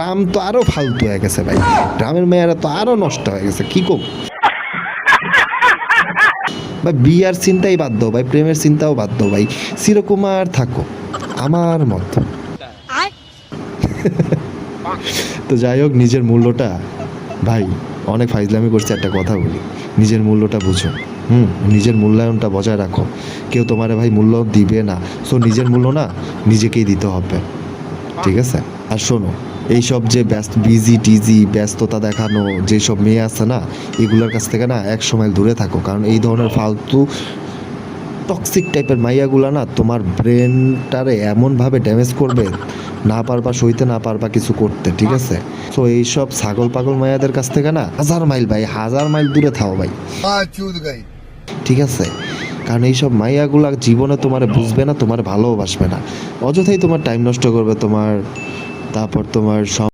গ্রাম তো আরো ফালতু হয়ে গেছে ভাই, গ্রামের মেয়েরা তো আরো নষ্ট হয়ে গেছে, কি কম ভাই। বিয়ার চিন্তাই বাদ দাও ভাই, প্রেমের চিন্তাও বাদ দাও ভাই, চিরকুমার থাকো আমার মত। তো যাই হোক, নিজের মূল্যটা ভাই, অনেক ফাইজলামি করছে, একটা কথা বলি, নিজের মূল্যটা বুঝো। নিজের মূল্যায়নটা বজায় রাখো। কেউ তোমারে ভাই মূল্য দিবে না, সো নিজের মূল্য না নিজেকেই দিতে হবে, ঠিক আছে? আর শোনো, এইসব যে বিজি টিজি ব্যস্ততা দেখানো যেসব মেয়ে আছে না, এগুলোর কাছ থেকে না 100 মাইল দূরে থাকো। কারণ এই ধরনের ফালতু টক্সিক টাইপের মাইয়াগুলা না তোমার ব্রেনটারে এমনভাবে ড্যামেজ করবে, না পারবা সইতে, না পারবা কিছু করতে, ঠিক আছে? সো এইসব ছাগল পাগল মাইয়াদের কাছ থেকে না 1000 মাইল ভাই, 1000 মাইল দূরে থাও ভাই, ঠিক আছে? কারণ এইসব মাইয়াগুলা জীবনে তোমার বুঝবে না, তোমার ভালোবাসবে না, অযথাই তোমার টাইম নষ্ট করবে, তোমার তারপর তোমার